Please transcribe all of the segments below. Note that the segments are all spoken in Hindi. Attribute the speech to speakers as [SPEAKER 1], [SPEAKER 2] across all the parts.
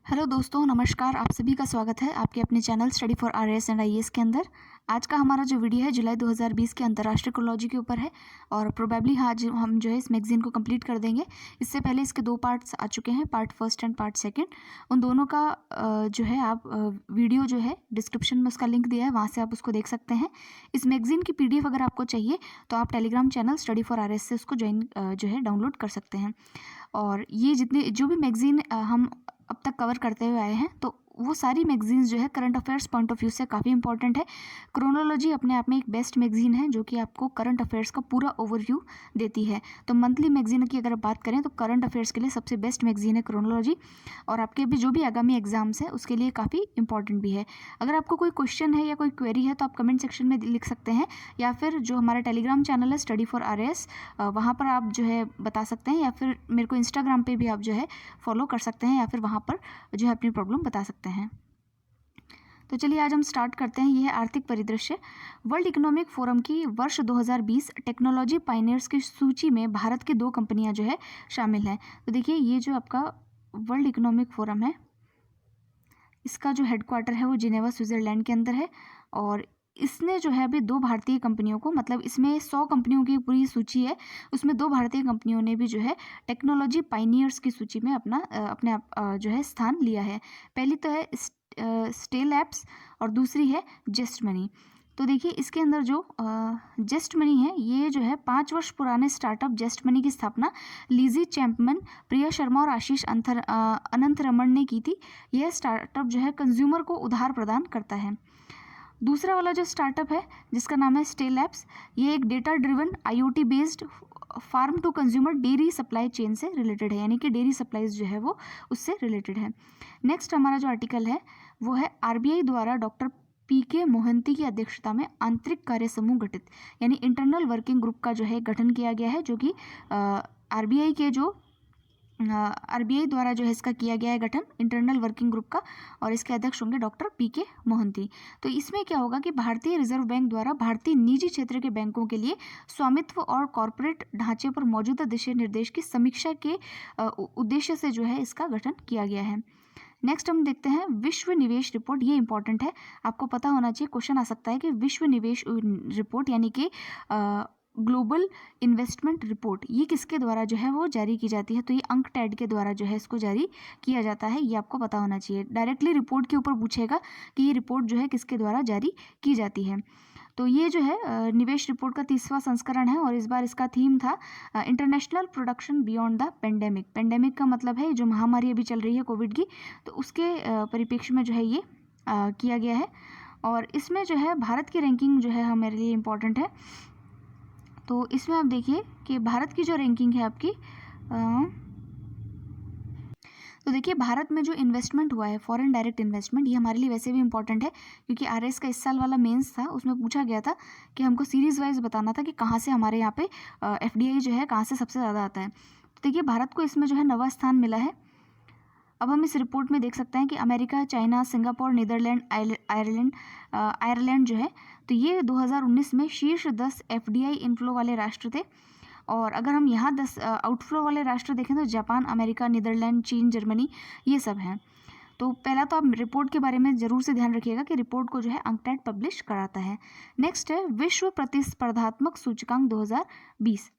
[SPEAKER 1] हेलो दोस्तों, नमस्कार। आप सभी का स्वागत है आपके अपने channel study for RAS and IAS के अंदर। आज का हमारा जो वीडियो है जुलाई 2020 के अंतर्राष्ट्रीय कोलॉजी के ऊपर है और प्रोबेबली आज हम जो है इस मैगजीन को कंप्लीट कर देंगे। इससे पहले इसके दो पार्ट्स आ चुके हैं, part first and part second. उन दोनों का जो है आप वीडियो जो है डिस्क्रिप्शन में उसका लिंक दिया है, वहाँ से आप उसको देख सकते हैं। इस मैगजीन की पीडीएफ अगर आपको चाहिए तो आप Telegram channel study for RAS से उसको ज्वाइन जो है डाउनलोड कर सकते हैं। और ये जितने जो भी मैगजीन हम अब तक कवर करते हुए आए हैं तो वो सारी मैगजीन्स जो है current affairs point of view से काफ़ी इंपॉर्टेंट है। क्रोनोलॉजी अपने आप में एक बेस्ट मैगजीन है जो कि आपको करंट अफेयर्स का पूरा ओवरव्यू देती है। तो मंथली मैगजीन की अगर बात करें तो करंट अफेयर्स के लिए सबसे बेस्ट मैगजीन है क्रोनोलॉजी, और आपके भी जो भी आगामी एग्जाम्स हैं उसके लिए काफ़ी इंपॉर्टेंट भी है। अगर आपको कोई क्वेश्चन है या कोई क्वेरी है तो आप कमेंट सेक्शन में लिख सकते हैं, या फिर जो हमारा टेलीग्राम चैनल है स्टडी फॉर आरएएस, वहाँ पर आप जो है बता सकते हैं, या फिर मेरे को इंस्टाग्राम पे भी आप जो है फॉलो कर सकते हैं, या फिर वहाँ पर जो है अपनी प्रॉब्लम बता सकते हैं। तो चलिए आज हम स्टार्ट करते हैं। यह है आर्थिक परिदृश्य। वर्ल्ड इकोनॉमिक फोरम की वर्ष 2020 टेक्नोलॉजी पायनियर्स की सूची में भारत की दो कंपनियां जो है शामिल हैं। तो देखिए, ये जो आपका वर्ल्ड इकोनॉमिक फोरम है इसका जो हेडक्वार्टर है वो जिनेवा स्विट्जरलैंड के अंदर है, और इसने जो है अभी दो भारतीय कंपनियों को, मतलब इसमें 100 कंपनियों की पूरी सूची है, उसमें दो भारतीय कंपनियों ने भी जो है टेक्नोलॉजी पायनियर्स की सूची में अपने आप जो है स्थान लिया है। पहली तो है स्टेल एप्स और दूसरी है जस्ट मनी। तो देखिए, इसके अंदर जो जस्ट मनी है, ये जो है 5 वर्ष पुराने स्टार्टअप जस्ट मनी की स्थापना लिजी चैंपमन, प्रिया शर्मा और आशीष अनंत रमन ने की थी। यह स्टार्टअप जो है कंज्यूमर को उधार प्रदान करता है। दूसरा वाला जो स्टार्टअप है जिसका नाम है स्टेल एप्स, ये एक data driven IoT based farm to consumer dairy supply chain से रिलेटेड है, यानी कि डेयरी सप्लाईज जो है वो उससे रिलेटेड है। नेक्स्ट हमारा जो आर्टिकल है वो है आरबीआई द्वारा डॉक्टर पीके मोहंती की अध्यक्षता में आंतरिक कार्य समूह गठित, यानी इंटरनल वर्किंग ग्रुप का जो है गठन किया गया है, जो कि आरबीआई द्वारा जो है इसका किया गया है गठन, इंटरनल वर्किंग ग्रुप का, और इसके अध्यक्ष होंगे डॉक्टर पीके मोहंती। तो इसमें क्या होगा कि भारतीय रिजर्व बैंक द्वारा भारतीय निजी क्षेत्र के बैंकों के लिए स्वामित्व और कॉरपोरेट ढांचे पर मौजूदा दिशा निर्देश की समीक्षा के उद्देश्य से जो है इसका गठन किया गया है। नेक्स्ट हम देखते हैं विश्व निवेश रिपोर्ट। ये इंपॉर्टेंट है, आपको पता होना चाहिए, क्वेश्चन आ सकता है कि विश्व निवेश रिपोर्ट यानी कि ग्लोबल इन्वेस्टमेंट रिपोर्ट ये किसके द्वारा जो है वो जारी की जाती है। तो ये अंकटैड के द्वारा जो है इसको जारी किया जाता है, ये आपको पता होना चाहिए। डायरेक्टली रिपोर्ट के ऊपर पूछेगा कि ये रिपोर्ट जो है किसके द्वारा जारी की जाती है। तो ये जो है निवेश रिपोर्ट का 30वां संस्करण है, और इस बार इसका थीम था international production beyond the pandemic. Pandemic का मतलब है जो महामारी अभी चल रही है कोविड की, तो उसके परिप्रेक्ष्य में जो है ये किया गया है। और इसमें जो है भारत की रैंकिंग जो है हमारे लिए इम्पॉर्टेंट है। तो इसमें आप देखिए कि भारत की जो रैंकिंग है आपकी, तो देखिए भारत में जो इन्वेस्टमेंट हुआ है, फॉरेन डायरेक्ट इन्वेस्टमेंट, ये हमारे लिए वैसे भी इंपॉर्टेंट है क्योंकि आरएस का इस साल वाला मेंस था, उसमें पूछा गया था कि हमको सीरीज वाइज बताना था कि कहाँ से हमारे यहाँ पे एफडीआई जो है कहाँ से सबसे ज़्यादा आता है। तो देखिए भारत को इसमें जो है 9वां स्थान मिला है। अब हम इस रिपोर्ट में देख सकते हैं कि America, China, Singapore, Netherlands, Ireland जो है, तो ये 2019 में शीर्ष 10 एफडीआई इनफ्लो वाले राष्ट्र थे। और अगर हम यहाँ 10 आउटफ्लो वाले राष्ट्र देखें तो जापान, अमेरिका, नीदरलैंड, चीन, जर्मनी, ये सब हैं। तो पहला तो आप रिपोर्ट के बारे में ज़रूर से ध्यान रखिएगा कि रिपोर्ट को जो है अंकटैड पब्लिश कराता है। नेक्स्ट है विश्व प्रतिस्पर्धात्मक सूचकांक 2020,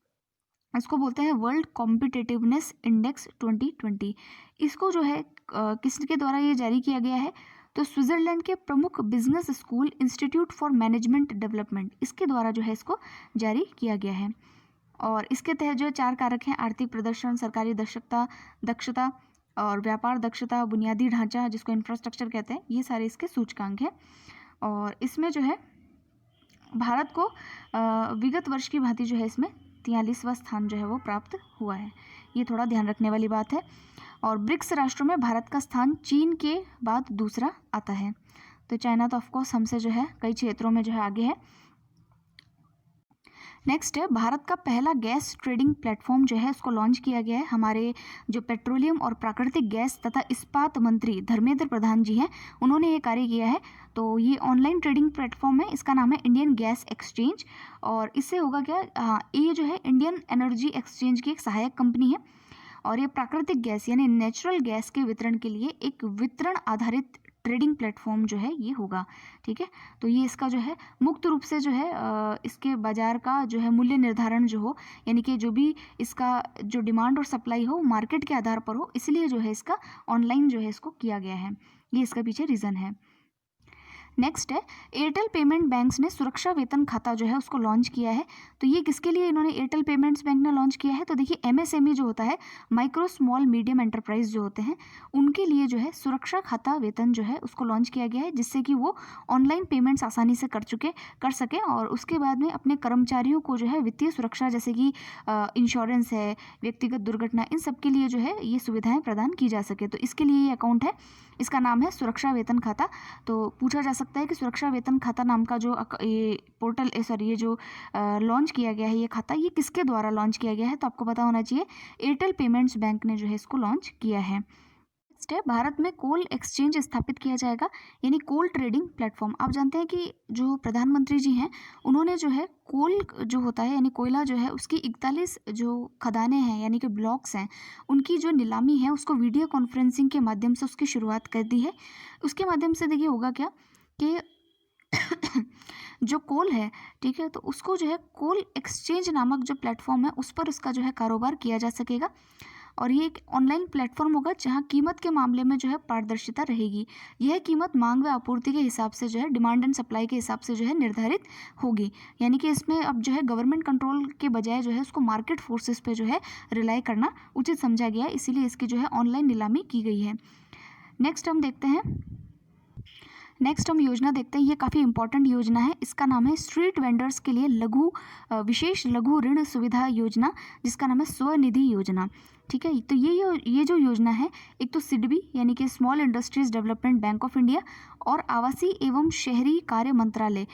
[SPEAKER 1] इसको बोलते हैं वर्ल्ड कॉम्पिटिटिवनेस इंडेक्स 2020। इसको जो है किसके द्वारा ये जारी किया गया है, तो स्विट्जरलैंड के प्रमुख business school institute for management development, इसके द्वारा जो है इसको जारी किया गया है। और इसके तहत जो 4 कारक हैं, आर्थिक प्रदर्शन, सरकारी दक्षता और व्यापार दक्षता, बुनियादी ढांचा जिसको इंफ्रास्ट्रक्चर कहते हैं, ये सारे इसके सूचकांक हैं। और इसमें जो है भारत को विगत वर्ष की भांति जो है इसमें 43वां स्थान जो है वो प्राप्त हुआ है, ये थोड़ा ध्यान रखने वाली बात है। और ब्रिक्स राष्ट्रों में भारत का स्थान चीन के बाद दूसरा आता है। तो चाइना तो ऑफकोर्स हमसे जो है कई क्षेत्रों में जो है आगे है। नेक्स्ट है भारत का पहला गैस ट्रेडिंग प्लेटफॉर्म जो है इसको लॉन्च किया गया है। हमारे जो पेट्रोलियम और प्राकृतिक गैस तथा इस्पात मंत्री धर्मेंद्र प्रधान जी हैं, उन्होंने ये कार्य किया है। तो ये ऑनलाइन ट्रेडिंग प्लेटफॉर्म है, इसका नाम है इंडियन गैस एक्सचेंज। और इससे होगा क्या, ये जो है इंडियन एनर्जी एक्सचेंज की एक सहायक कंपनी है। और ये प्राकृतिक गैस यानी नेचुरल गैस के वितरण के लिए एक वितरण आधारित ट्रेडिंग प्लेटफॉर्म जो है ये होगा। ठीक है, तो ये इसका जो है मुक्त रूप से जो है इसके बाजार का जो है मूल्य निर्धारण जो हो, यानी कि जो भी इसका जो डिमांड और सप्लाई हो मार्केट के आधार पर हो, इसलिए जो है इसका ऑनलाइन जो है इसको किया गया है। ये इसका पीछे रीज़न है। नेक्स्ट है, एयरटेल पेमेंट बैंक्स ने सुरक्षा वेतन खाता जो है उसको लॉन्च किया है। तो ये किसके लिए इन्होंने एयरटेल पेमेंट्स बैंक ने लॉन्च किया है? तो देखिए एमएसएमई जो होता है, माइक्रो स्मॉल मीडियम एंटरप्राइज जो होते हैं, उनके लिए जो है सुरक्षा खाता वेतन जो है उसको लॉन्च किया गया है, जिससे कि वो ऑनलाइन पेमेंट्स आसानी से कर सकें और उसके बाद में अपने कर्मचारियों को जो है वित्तीय सुरक्षा जैसे कि इंश्योरेंस है, व्यक्तिगत दुर्घटना, इन सब के लिए जो है ये सुविधाएं प्रदान की जा सके। तो इसके लिए ये अकाउंट है, इसका नाम है सुरक्षा वेतन खाता। तो पूछा जा सकता है कि सुरक्षा वेतन खाता नाम का जो ये पोर्टल ये जो लॉन्च किया गया है ये खाता, ये किसके द्वारा लॉन्च किया गया है? तो आपको पता होना चाहिए, एयरटेल पेमेंट्स बैंक ने जो है इसको लॉन्च किया है। नेक्स्ट है, भारत में कोल एक्सचेंज स्थापित किया जाएगा, यानी कोल ट्रेडिंग प्लेटफॉर्म। आप जानते हैं कि जो प्रधानमंत्री जी हैं उन्होंने जो है कोल जो होता है यानी कोयला जो है उसकी 41 जो खदानें हैं यानी कि ब्लॉक्स हैं, उनकी जो नीलामी है उसको वीडियो कॉन्फ्रेंसिंग के माध्यम से उसकी शुरुआत कर दी है। उसके माध्यम से देखिए होगा क्या कि जो कोल है, ठीक है, तो उसको जो है कोल एक्सचेंज नामक जो प्लेटफॉर्म है उस पर उसका जो है कारोबार किया जा सकेगा। और ये एक ऑनलाइन प्लेटफॉर्म होगा जहां कीमत के मामले में जो है पारदर्शिता रहेगी। यह कीमत मांग व आपूर्ति के हिसाब से जो है, डिमांड एंड सप्लाई के हिसाब से जो है निर्धारित होगी। यानी कि इसमें अब जो है गवर्नमेंट कंट्रोल के बजाय जो है उसको मार्केट फोर्सेस पे जो है रिलाई करना उचित समझा गया है, इसीलिए इसकी जो है ऑनलाइन नीलामी की गई है। नेक्स्ट हम योजना देखते हैं। ये काफ़ी इंपॉर्टेंट योजना है, इसका नाम है स्ट्रीट वेंडर्स के लिए विशेष लघु ऋण सुविधा योजना, जिसका नाम है स्वनिधि योजना। ठीक है, तो ये जो योजना है, एक तो सिडबी यानी कि small industries development bank of India और आवासीय एवं शहरी कार्य मंत्रालय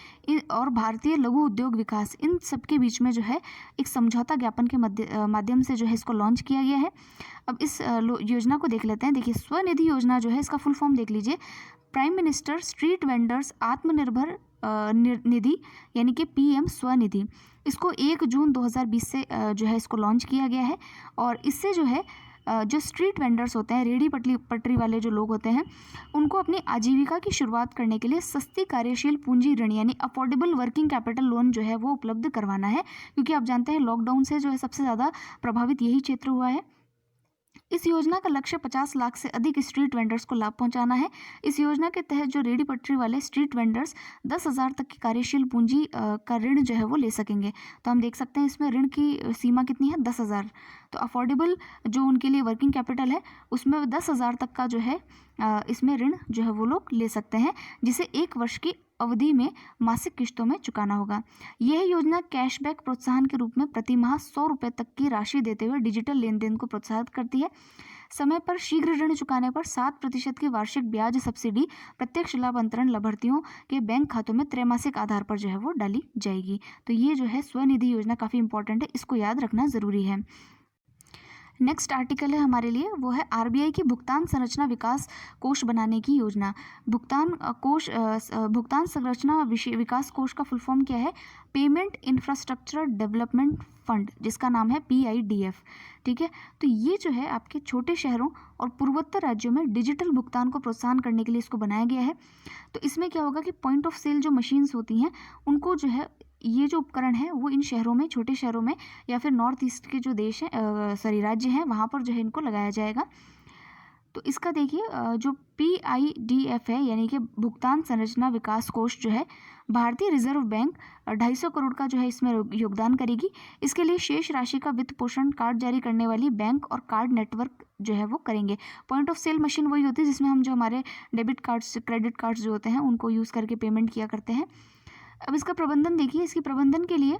[SPEAKER 1] और भारतीय लघु उद्योग विकास, इन सब के बीच में जो है एक समझौता ज्ञापन के माध्यम से जो है इसको लॉन्च किया गया है। अब इस योजना को देख लेते हैं। देखिए स्वनिधि योजना जो है इसका फुल फॉर्म देख लीजिए, prime minister street vendors Atmanirbhar Nidhi यानी कि पीएम स्वनिधि। इसको 1 जून 2020 से जो है इसको लॉन्च किया गया है। और इससे जो है जो स्ट्रीट वेंडर्स होते हैं, रेडी पटरी वाले जो लोग होते हैं, उनको अपनी आजीविका की शुरुआत करने के लिए सस्ती कार्यशील पूंजी ऋण यानी अफोर्डेबल वर्किंग कैपिटल लोन जो है वो उपलब्ध करवाना है। क्योंकि आप जानते हैं लॉकडाउन से जो है सबसे ज़्यादा प्रभावित यही क्षेत्र हुआ है। इस योजना का लक्ष्य 50 लाख से अधिक स्ट्रीट वेंडर्स को लाभ पहुंचाना है। इस योजना के तहत जो रेडी पटरी वाले स्ट्रीट वेंडर्स 10,000 तक की कार्यशील पूंजी का ऋण जो है वो ले सकेंगे। तो हम देख सकते हैं इसमें ऋण की सीमा कितनी है, 10,000। तो अफोर्डेबल जो उनके लिए वर्किंग कैपिटल है उसमें 10,000 तक का जो है इसमें ऋण जो है वो लोग ले सकते हैं, जिसे 1 वर्ष की अवधि में मासिक किश्तों में चुकाना होगा। यह योजना कैशबैक प्रोत्साहन के रूप में प्रति माह 100 रुपये तक की राशि देते हुए डिजिटल लेन देन को प्रोत्साहित करती है। समय पर शीघ्र ऋण चुकाने पर 7% की वार्षिक ब्याज सब्सिडी प्रत्यक्ष लाभ अंतरण लाभार्थियों के बैंक खातों में त्रैमासिक आधार पर जो है वो डाली जाएगी। तो ये जो है स्वनिधि योजना काफ़ी इंपॉर्टेंट है, इसको याद रखना ज़रूरी है। नेक्स्ट आर्टिकल है हमारे लिए, वो है आरबीआई की भुगतान संरचना विकास कोष बनाने की योजना। भुगतान संरचना विकास कोष का फुल फॉर्म क्या है? पेमेंट इंफ्रास्ट्रक्चर डेवलपमेंट फंड, जिसका नाम है PIDF। ठीक है, तो ये जो है आपके छोटे शहरों और पूर्वोत्तर राज्यों में डिजिटल भुगतान को प्रोत्साहन करने के लिए इसको बनाया गया है। तो इसमें क्या होगा कि पॉइंट ऑफ सेल जो मशीन्स होती हैं उनको जो है ये जो उपकरण है वो इन शहरों में, छोटे शहरों में या फिर नॉर्थ ईस्ट के जो देश हैं राज्य हैं वहाँ पर जो है इनको लगाया जाएगा। तो इसका देखिए जो PIDF है यानी कि भुगतान संरचना विकास कोष जो है, भारतीय रिजर्व बैंक 250 करोड़ का जो है इसमें योगदान करेगी। इसके लिए शेष राशि का वित्त पोषण कार्ड जारी करने वाली बैंक और कार्ड नेटवर्क जो है वो करेंगे। पॉइंट ऑफ सेल मशीन वही होती है जिसमें हम जो हमारे डेबिट कार्ड्स, क्रेडिट कार्ड्स जो होते हैं उनको यूज़ करके पेमेंट किया करते हैं। अब इसका प्रबंधन देखिए, इसकी प्रबंधन के लिए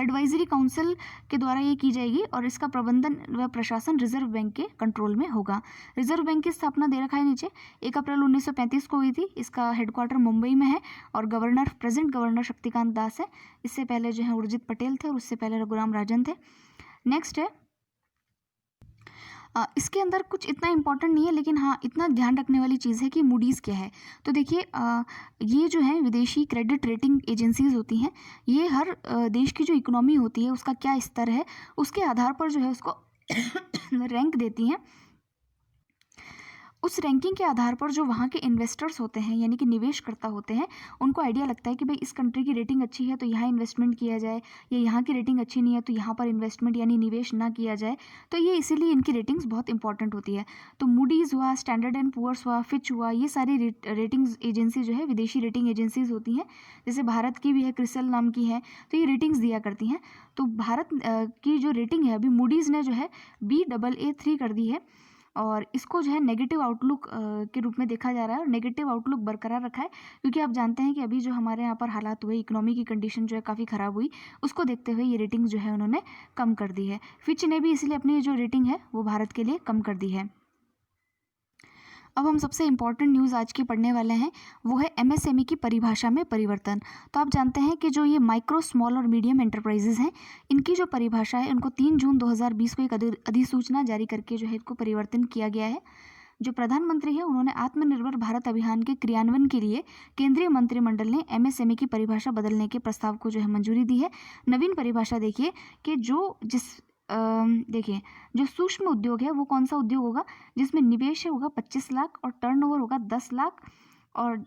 [SPEAKER 1] एडवाइजरी काउंसिल के द्वारा ये की जाएगी और इसका प्रबंधन व प्रशासन रिजर्व बैंक के कंट्रोल में होगा। रिजर्व बैंक की स्थापना दे रखा है नीचे, 1 अप्रैल 1935 को हुई थी। इसका हेडक्वार्टर मुंबई में है और प्रेजेंट गवर्नर शक्तिकांत दास है। इससे पहले जो है उर्जित पटेल थे और उससे पहले रघुराम राजन थे। नेक्स्ट है इसके अंदर कुछ इतना इम्पोर्टेंट नहीं है, लेकिन हाँ इतना ध्यान रखने वाली चीज़ है कि मूडीज़ क्या है। तो देखिए ये जो है विदेशी क्रेडिट रेटिंग एजेंसीज होती हैं, ये हर देश की जो इकोनॉमी होती है उसका क्या स्तर है उसके आधार पर जो है उसको रैंक देती हैं, उस रैंकिंग के आधार पर जो वहाँ के इन्वेस्टर्स होते हैं यानी कि निवेशकर्ता होते हैं, उनको आइडिया लगता है कि भाई इस कंट्री की रेटिंग अच्छी है तो यहाँ इन्वेस्टमेंट किया जाए, या यहाँ की रेटिंग अच्छी नहीं है तो यहाँ पर इन्वेस्टमेंट यानी निवेश ना किया जाए। तो ये इसीलिए इनकी रेटिंग्स बहुत इंपॉर्टेंट होती है। तो मूडीज़ हुआ, स्टैंडर्ड एंड पुअर्स हुआ, फिच हुआ, ये सारी रेटिंग्स एजेंसी जो है विदेशी रेटिंग एजेंसीज होती हैं। जैसे भारत की भी है, क्रिसल नाम की है, तो ये रेटिंग्स दिया करती हैं। तो भारत की जो रेटिंग है अभी मूडीज़ ने जो है Baa3 कर दी है, और इसको जो है नेगेटिव आउटलुक के रूप में देखा जा रहा है, और नेगेटिव आउटलुक बरकरार रखा है क्योंकि आप जानते हैं कि अभी जो हमारे यहाँ पर हालात हुए, इकोनॉमी की कंडीशन जो है काफ़ी ख़राब हुई, उसको देखते हुए ये रेटिंग जो है उन्होंने कम कर दी है। फिच ने भी इसलिए अपनी जो रेटिंग है वो भारत के लिए कम कर दी है। अब हम सबसे इम्पॉर्टेंट न्यूज़ आज की पढ़ने वाले हैं, वो है एमएसएमई की परिभाषा में परिवर्तन। तो आप जानते हैं कि जो ये माइक्रो, स्मॉल और मीडियम एंटरप्राइजेज हैं, इनकी जो परिभाषा है, उनको 3 जून 2020 को एक अधिसूचना जारी करके जो है इसको परिवर्तन किया गया है। जो प्रधानमंत्री है उन्होंने आत्मनिर्भर भारत अभियान के क्रियान्वयन के लिए केंद्रीय मंत्रिमंडल ने एमएसएमई की परिभाषा बदलने के प्रस्ताव को जो है मंजूरी दी है। नवीन परिभाषा देखिए कि देखिए जो सूक्ष्म उद्योग है वो कौन सा उद्योग होगा, जिसमें निवेश होगा 25 लाख और टर्नओवर होगा 10 लाख, और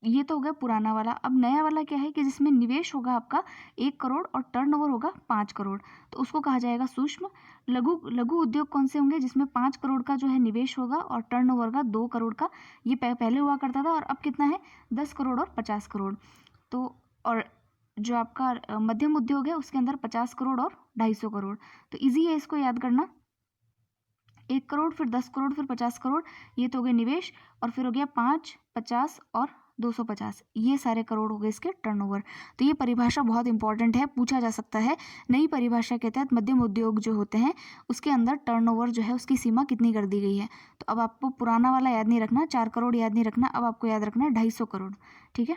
[SPEAKER 1] ये तो हो गया पुराना वाला। अब नया वाला क्या है कि जिसमें निवेश होगा आपका 1 करोड़ और टर्नओवर होगा 5 करोड़, तो उसको कहा जाएगा सूक्ष्म। लघु उद्योग कौन से होंगे, जिसमें 5 करोड़ का जो है निवेश होगा और टर्नओवर का 2 करोड़ का, ये पहले हुआ करता था, और अब कितना है 10 करोड़ और 50 करोड़। तो और जो आपका मध्यम उद्योग है उसके अंदर 50 करोड़ और 250 करोड़। तो इजी है इसको याद करना, 1 करोड़ फिर 10 करोड़ फिर 50 करोड़, ये तो हो गए निवेश, और फिर हो गया 5, 50 और 250, ये सारे करोड़ हो गए इसके टर्नओवर। तो ये परिभाषा बहुत इंपॉर्टेंट है, पूछा जा सकता है। नई परिभाषा के तहत मध्यम उद्योग जो होते हैं उसके अंदर टर्नओवर जो है उसकी सीमा कितनी कर दी गई है। तो अब आपको पुराना वाला याद नहीं रखना, 4 करोड़ याद नहीं रखना, अब आपको याद रखना है 250 करोड़। ठीक है,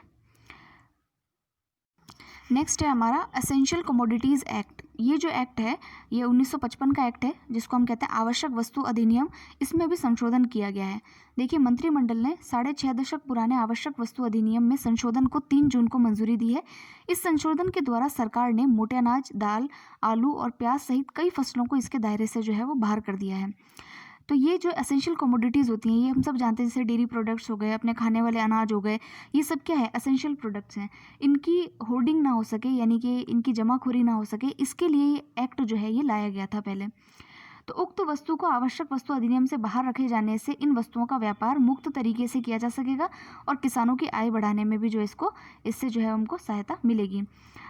[SPEAKER 1] नेक्स्ट है हमारा एसेंशियल कमोडिटीज़ एक्ट। ये जो एक्ट है ये 1955 का एक्ट है, जिसको हम कहते हैं आवश्यक वस्तु अधिनियम। इसमें भी संशोधन किया गया है। देखिए मंत्रिमंडल ने 6.5 दशक पुराने आवश्यक वस्तु अधिनियम में संशोधन को 3 जून को मंजूरी दी है। इस संशोधन के द्वारा सरकार ने मोटे अनाज, दाल, आलू और प्याज सहित कई फसलों को इसके दायरे से जो है वो बाहर कर दिया है। तो ये जो एसेंशियल कमोडिटीज़ होती हैं, ये हम सब जानते हैं, जैसे डेयरी प्रोडक्ट्स हो गए, अपने खाने वाले अनाज हो गए, ये सब क्या है एसेंशियल प्रोडक्ट्स हैं। इनकी होर्डिंग ना हो सके यानी कि इनकी जमाखोरी ना हो सके, इसके लिए ये एक्ट जो है ये लाया गया था पहले। तो उक्त वस्तु को आवश्यक वस्तु अधिनियम से बाहर रखे जाने से इन वस्तुओं का व्यापार मुक्त तरीके से किया जा सकेगा, और किसानों की आय बढ़ाने में भी जो इससे जो है उनको सहायता मिलेगी।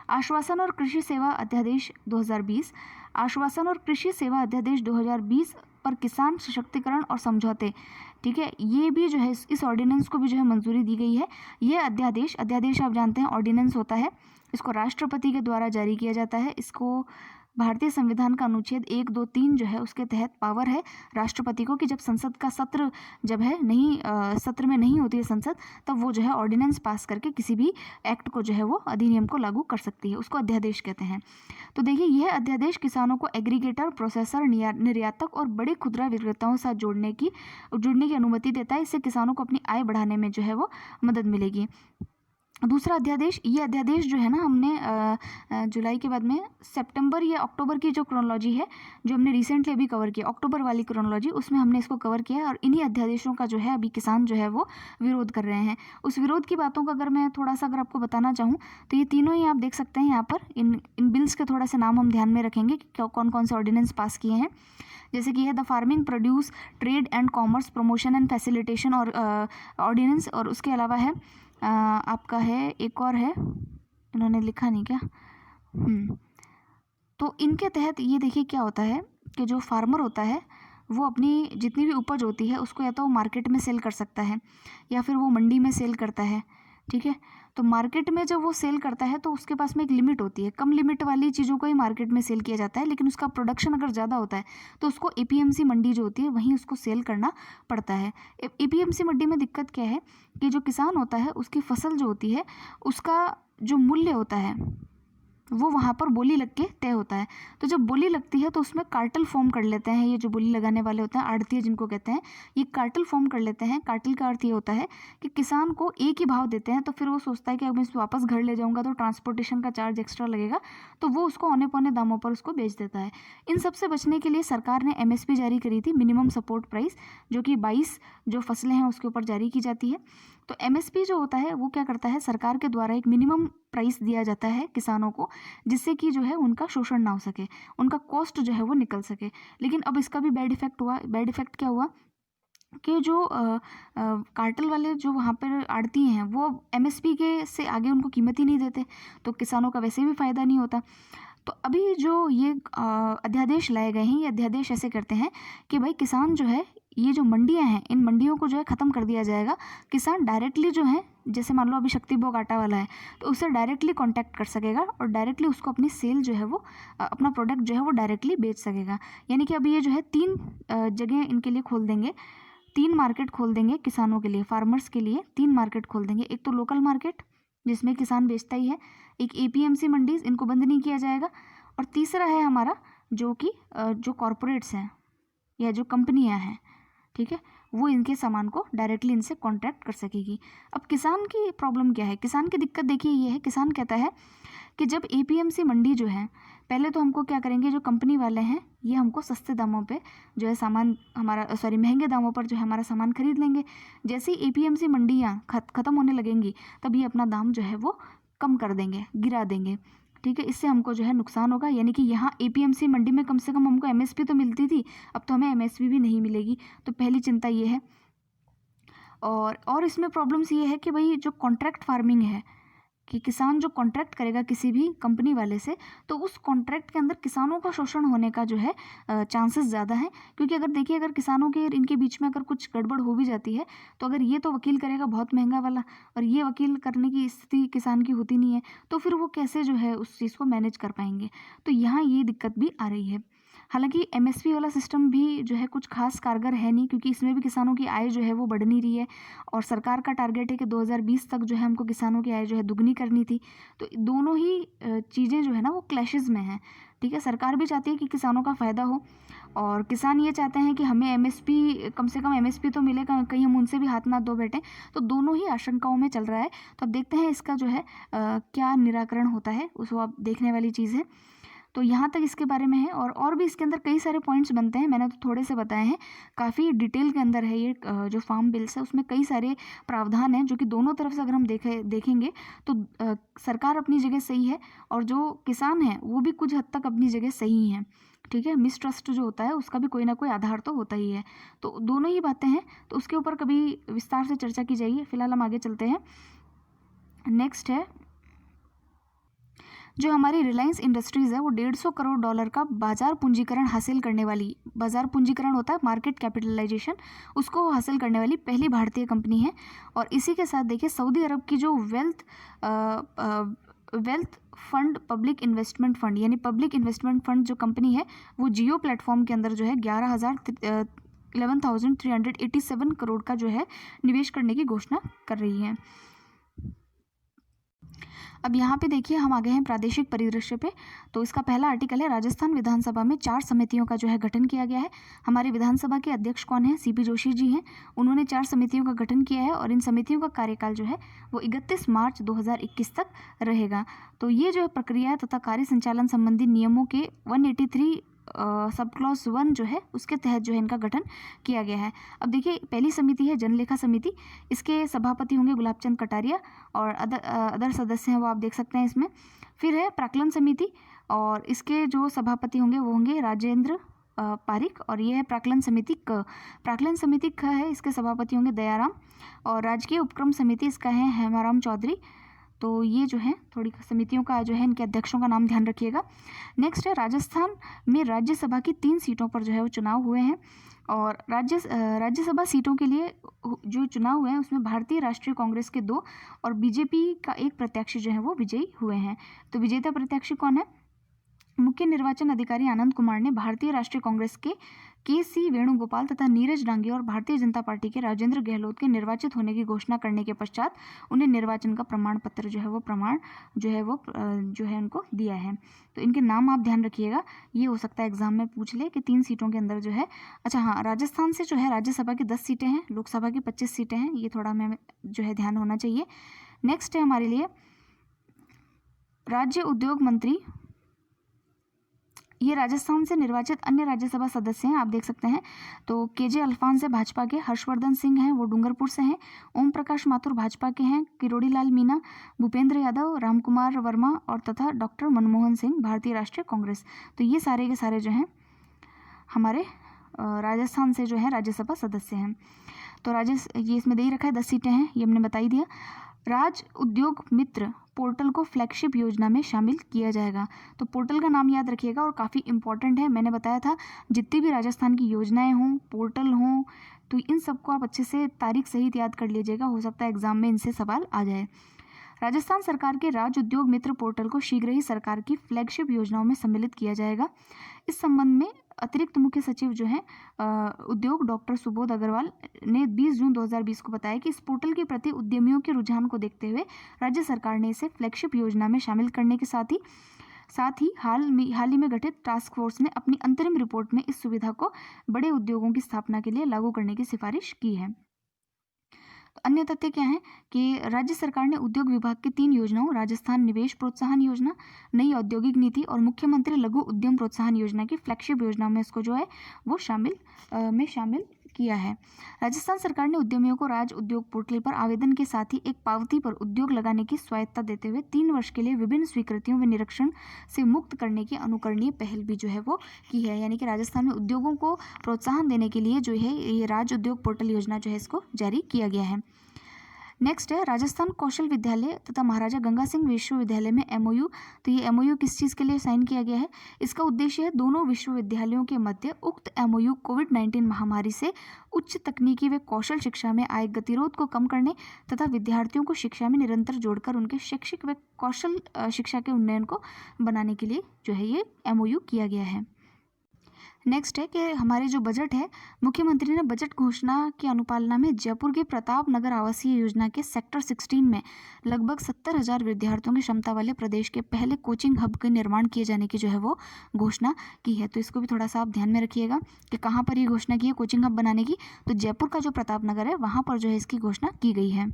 [SPEAKER 1] आश्वासन और कृषि सेवा अध्यादेश 2020, आश्वासन और कृषि सेवा अध्यादेश 2020 पर किसान सशक्तिकरण और समझौते, ठीक है, ये भी जो है इस ऑर्डिनेंस को भी जो है मंजूरी दी गई है। ये अध्यादेश आप जानते हैं ऑर्डिनेंस होता है, इसको राष्ट्रपति के द्वारा जारी किया जाता है। इसको भारतीय संविधान का अनुच्छेद 1, 2, 3 जो है उसके तहत पावर है राष्ट्रपति को कि जब संसद का सत्र जब है सत्र में नहीं होती है संसद, तब वो जो है ऑर्डिनेंस पास करके किसी भी एक्ट को जो है वो अधिनियम को लागू कर सकती है, उसको अध्यादेश कहते हैं। तो देखिए यह अध्यादेश किसानों को एग्रीगेटर, प्रोसेसर, निर्यातक और बड़े खुदरा विक्रेताओं से जुड़ने की अनुमति देता है। इससे किसानों को अपनी आय बढ़ाने में जो है वो मदद मिलेगी। दूसरा अध्यादेश, ये अध्यादेश जो है ना, हमने जुलाई के बाद में सितंबर या अक्टूबर की जो क्रोनोलॉजी है जो हमने रिसेंटली अभी कवर किया, अक्टूबर वाली क्रोनोलॉजी, उसमें हमने इसको कवर किया है। और इन्हीं अध्यादेशों का जो है अभी किसान जो है वो विरोध कर रहे हैं। उस विरोध की बातों का अगर मैं थोड़ा सा आपको बताना चाहूँ तो ये तीनों ही आप देख सकते हैं यहाँ पर। इन बिल्स के थोड़ा से नाम हम ध्यान में रखेंगे कि कौन कौन से ऑर्डिनेंस पास किए हैं। जैसे कि है the farming produce trade and commerce promotion and facilitation और ऑर्डिनेंस, और उसके अलावा है आपका है एक और है, इन्होंने लिखा नहीं क्या। तो इनके तहत ये देखिए क्या होता है कि जो फार्मर होता है वो अपनी जितनी भी उपज होती है उसको या तो वो मार्केट में सेल कर सकता है या फिर वो मंडी में सेल करता है। ठीक है, तो मार्केट में जब वो सेल करता है तो उसके पास में एक लिमिट होती है, कम लिमिट वाली चीज़ों को ही मार्केट में सेल किया जाता है। लेकिन उसका प्रोडक्शन अगर ज़्यादा होता है तो उसको एपीएमसी मंडी जो होती है वहीं उसको सेल करना पड़ता है। एपीएमसी मंडी में दिक्कत क्या है कि जो किसान होता है उसकी फसल जो होती है उसका जो मूल्य होता है वो वहाँ पर बोली लग के तय होता है। तो जब बोली लगती है तो उसमें कार्टेल फॉर्म कर लेते हैं, ये जो बोली लगाने वाले होते हैं आड़तिए जिनको कहते हैं, ये कार्टेल फॉर्म कर लेते हैं। कार्टेल का अर्थ ये होता है कि किसान को एक ही भाव देते हैं, तो फिर वो सोचता है कि अब मैं इसको वापस घर ले जाऊँगा तो ट्रांसपोर्टेशन का चार्ज एक्स्ट्रा लगेगा, तो वो उसको औने पौने दामों पर उसको बेच देता है। इन सब से बचने के लिए सरकार ने MSP जारी करी थी, मिनिमम सपोर्ट प्राइस, जो कि 22 जो फसलें हैं उसके ऊपर जारी की जाती है। तो MSP जो होता है वो क्या करता है, सरकार के द्वारा एक मिनिमम प्राइस दिया जाता है किसानों को, जिससे कि जो है उनका शोषण ना हो सके, उनका कॉस्ट जो है वो निकल सके। लेकिन अब इसका भी बैड इफेक्ट हुआ। बैड इफेक्ट क्या हुआ कि जो कार्टेल वाले जो वहाँ पर आड़ती हैं वो MSP के से आगे उनको कीमत ही नहीं देते, तो किसानों का वैसे भी फ़ायदा नहीं होता। तो अभी जो ये अध्यादेश लाए गए हैं, ये अध्यादेश ऐसे करते हैं कि भाई किसान जो है, ये जो मंडियां हैं, इन मंडियों को जो है ख़त्म कर दिया जाएगा। किसान डायरेक्टली जो है, जैसे मान लो अभी शक्ति बोग आटा वाला है, तो उससे डायरेक्टली कांटेक्ट कर सकेगा और डायरेक्टली उसको अपनी सेल जो है वो अपना प्रोडक्ट जो है वो डायरेक्टली बेच सकेगा। यानी कि अभी ये जो है 3 जगह इनके लिए खोल देंगे, 3 मार्केट खोल देंगे किसानों के लिए, फार्मर्स के लिए 3 मार्केट खोल देंगे। एक तो लोकल मार्केट जिसमें किसान बेचता ही है, एक APMC मंडीज, इनको बंद नहीं किया जाएगा, और तीसरा है हमारा जो कि जो कॉरपोरेट्स हैं या जो कंपनियां हैं, ठीक है, वो इनके सामान को डायरेक्टली इनसे कॉन्ट्रैक्ट कर सकेगी। अब किसान की प्रॉब्लम क्या है, किसान की दिक्कत देखिए ये है, किसान कहता है कि जब APMC मंडी जो है, पहले तो हमको क्या करेंगे, जो कंपनी वाले हैं ये हमको सस्ते दामों पे जो है सामान हमारा महंगे दामों पर जो है हमारा सामान खरीद लेंगे। जैसे ही APMC मंडियाँ ख़त्म होने लगेंगी, तब ये अपना दाम जो है वो कम कर देंगे, गिरा देंगे, ठीक है। इससे हमको जो है नुकसान होगा, यानी कि यहाँ APMC मंडी में कम से कम हमको MSP तो मिलती थी, अब तो हमें MSP भी नहीं मिलेगी। तो पहली चिंता ये है। और इसमें प्रॉब्लम्स ये है कि भाई जो कॉन्ट्रैक्ट फार्मिंग है, कि किसान जो कॉन्ट्रैक्ट करेगा किसी भी कंपनी वाले से, तो उस कॉन्ट्रैक्ट के अंदर किसानों का शोषण होने का जो है चांसेस ज़्यादा हैं। क्योंकि अगर देखिए, अगर किसानों के इनके बीच में अगर कुछ गड़बड़ हो भी जाती है, तो अगर ये तो वकील करेगा बहुत महंगा वाला, और ये वकील करने की स्थिति किसान की होती नहीं है, तो फिर वो कैसे जो है उस चीज़ को मैनेज कर पाएंगे। तो यहाँ ये दिक्कत भी आ रही है। हालांकि MSP वाला सिस्टम भी जो है कुछ खास कारगर है नहीं, क्योंकि इसमें भी किसानों की आय जो है वो बढ़ नहीं रही है, और सरकार का टारगेट है कि 2020 तक जो है हमको किसानों की आय जो है दुगनी करनी थी। तो दोनों ही चीज़ें जो है ना वो क्लैशेस में हैं, ठीक है। सरकार भी चाहती है कि किसानों का फ़ायदा हो, और किसान ये चाहते हैं कि हमें MSP, कम से कम MSP तो मिले, कहीं हम उनसे भी हाथ ना धो बैठें। तो दोनों ही आशंकाओं में चल रहा है। तो अब देखते हैं इसका जो है क्या निराकरण होता है, उसको अब देखने वाली चीज़ है। तो यहाँ तक इसके बारे में है, और भी इसके अंदर कई सारे पॉइंट्स बनते हैं, मैंने तो थोड़े से बताए हैं। काफ़ी डिटेल के अंदर है ये जो फार्म बिल्स है, उसमें कई सारे प्रावधान हैं जो कि दोनों तरफ से अगर हम देखेंगे तो सरकार अपनी जगह सही है, और जो किसान हैं वो भी कुछ हद तक अपनी जगह सही हैं, ठीक है। मिसट्रस्ट जो होता है उसका भी कोई ना कोई आधार तो होता ही है। तो दोनों ही बातें हैं, तो उसके ऊपर कभी विस्तार से चर्चा की जाएगी। फिलहाल हम आगे चलते हैं। नेक्स्ट है जो हमारी रिलायंस इंडस्ट्रीज़ है, वो $150 करोड़ का बाजार पूंजीकरण हासिल करने वाली, बाजार पूंजीकरण होता है मार्केट कैपिटलाइजेशन, उसको हासिल करने वाली पहली भारतीय कंपनी है। और इसी के साथ देखिए, सऊदी अरब की जो wealth fund public investment fund, यानी पब्लिक इन्वेस्टमेंट फंड जो कंपनी है, वो जियो प्लेटफॉर्म के अंदर जो है 11,387 करोड़ का जो है निवेश करने की घोषणा कर रही है। अब यहाँ पे देखिए, हम आ गए हैं प्रादेशिक परिदृश्य पे। तो इसका पहला आर्टिकल है, राजस्थान विधानसभा में 4 समितियों का जो है गठन किया गया है। हमारे विधानसभा के अध्यक्ष कौन है, CP जोशी जी हैं। उन्होंने 4 समितियों का गठन किया है, और इन समितियों का कार्यकाल जो है वो 31 मार्च 2021 तक रहेगा। तो ये जो है प्रक्रिया तथा कार्य संचालन संबंधी नियमों के 183 सब क्लॉज 1 जो है उसके तहत जो है इनका गठन किया गया है। अब देखिए, पहली समिति है जनलेखा समिति, इसके सभापति होंगे गुलाब चंद कटारिया, और अदर सदस्य हैं वो आप देख सकते हैं इसमें। फिर है प्राक्कलन समिति, और इसके जो सभापति होंगे वो होंगे राजेंद्र पारिक, और ये है प्राक्कलन समिति क। प्राक्कलन समिति ख है, इसके सभापति होंगे दयाराम, और राजकीय उपक्रम समिति इसका है हेमाराम चौधरी। तो ये जो है थोड़ी समितियों का जो है इनके अध्यक्षों का नाम ध्यान रखिएगा। नेक्स्ट है, राजस्थान में राज्यसभा की 3 सीटों पर जो है वो चुनाव हुए हैं, और राज्यसभा सीटों के लिए जो चुनाव हुए हैं उसमें भारतीय राष्ट्रीय कांग्रेस के 2 और BJP का 1 प्रत्याशी जो है वो विजयी हुए हैं। तो विजेता प्रत्याशी कौन है, मुख्य निर्वाचन अधिकारी आनंद कुमार ने भारतीय राष्ट्रीय कांग्रेस के सी वेणुगोपाल तथा नीरज डांगे और भारतीय जनता पार्टी के राजेंद्र गहलोत के निर्वाचित होने की घोषणा करने के पश्चात उन्हें निर्वाचन का प्रमाण पत्र जो है उनको दिया है। तो इनके नाम आप ध्यान रखिएगा, ये हो सकता है एग्जाम में पूछ ले कि 3 सीटों के अंदर जो है। अच्छा हाँ, राजस्थान से जो है राज्यसभा की 10 सीटें हैं, लोकसभा की 25 सीटें हैं, ये थोड़ा हमें जो है ध्यान होना चाहिए। नेक्स्ट है हमारे लिए राज्य उद्योग मंत्री, ये राजस्थान से निर्वाचित अन्य राज्यसभा सदस्य हैं, आप देख सकते हैं। तो केजे अल्फांस है भाजपा के, हर्षवर्धन सिंह हैं वो डूंगरपुर से हैं, ओम प्रकाश माथुर भाजपा के हैं, किरोड़ी लाल मीणा, भूपेंद्र यादव, रामकुमार वर्मा और तथा डॉक्टर मनमोहन सिंह भारतीय राष्ट्रीय कांग्रेस। तो ये सारे के सारे जो हैं हमारे राजस्थान से जो है राज्यसभा सदस्य हैं। तो ये इसमें दे ही रखा है 10 सीटें हैं, ये हमने बता ही दिया। राज उद्योग मित्र पोर्टल को फ्लैगशिप योजना में शामिल किया जाएगा। तो पोर्टल का नाम याद रखिएगा और काफ़ी इंपॉर्टेंट है। मैंने बताया था जितनी भी राजस्थान की योजनाएं हों, पोर्टल हों, तो इन सबको आप अच्छे से तारीख सहित याद कर लीजिएगा, हो सकता है एग्जाम में इनसे सवाल आ जाए। राजस्थान सरकार के राज्य उद्योग मित्र पोर्टल को शीघ्र ही सरकार की फ्लैगशिप योजनाओं में सम्मिलित किया जाएगा। इस संबंध में अतिरिक्त मुख्य सचिव जो है उद्योग डॉक्टर सुबोध अग्रवाल ने 20 जून 2020 को बताया कि इस पोर्टल के प्रति उद्यमियों के रुझान को देखते हुए राज्य सरकार ने इसे फ्लैगशिप योजना में शामिल करने के साथ ही हाल ही में गठित टास्क फोर्स ने अपनी अंतरिम रिपोर्ट में इस सुविधा को बड़े उद्योगों की स्थापना के लिए लागू करने की सिफारिश की है। अन्य तथ्य क्या है कि राज्य सरकार ने उद्योग विभाग की 3 योजनाओं, राजस्थान निवेश प्रोत्साहन योजना, नई औद्योगिक नीति और मुख्यमंत्री लघु उद्यम प्रोत्साहन योजना की फ्लैगशिप योजना में इसको जो है वो शामिल किया है। राजस्थान सरकार ने उद्यमियों को राज्य उद्योग पोर्टल पर आवेदन के साथ ही एक पावती पर उद्योग लगाने की स्वायत्ता देते हुए 3 वर्ष के लिए विभिन्न स्वीकृतियों व निरीक्षण से मुक्त करने की अनुकरणीय पहल भी जो है वो की है। यानी कि राजस्थान में उद्योगों को प्रोत्साहन देने के लिए जो है ये राज्य उद्योग पोर्टल योजना जो है इसको जारी किया गया है। नेक्स्ट है राजस्थान कौशल विद्यालय तथा महाराजा गंगा सिंह विश्वविद्यालय में MOU। तो ये MOU किस चीज़ के लिए साइन किया गया है? इसका उद्देश्य है दोनों विश्वविद्यालयों के मध्य उक्त MOU कोविड-19 महामारी से उच्च तकनीकी व कौशल शिक्षा में आए गतिरोध को कम करने तथा विद्यार्थियों को शिक्षा में निरंतर जोड़कर उनके शैक्षिक व कौशल शिक्षा के उन्नयन को बनाने के लिए जो है ये MOU किया गया है। नेक्स्ट है कि हमारे जो बजट है, मुख्यमंत्री ने बजट घोषणा की अनुपालना में जयपुर के प्रताप नगर आवासीय योजना के सेक्टर 16 में लगभग 70,000 विद्यार्थियों की क्षमता वाले प्रदेश के पहले कोचिंग हब के निर्माण किए जाने की जो है वो घोषणा की है। तो इसको भी थोड़ा सा आप ध्यान में रखिएगा कि कहाँ पर ये घोषणा की है कोचिंग हब बनाने की। तो जयपुर का जो प्रताप नगर है वहाँ पर जो है इसकी घोषणा की गई है।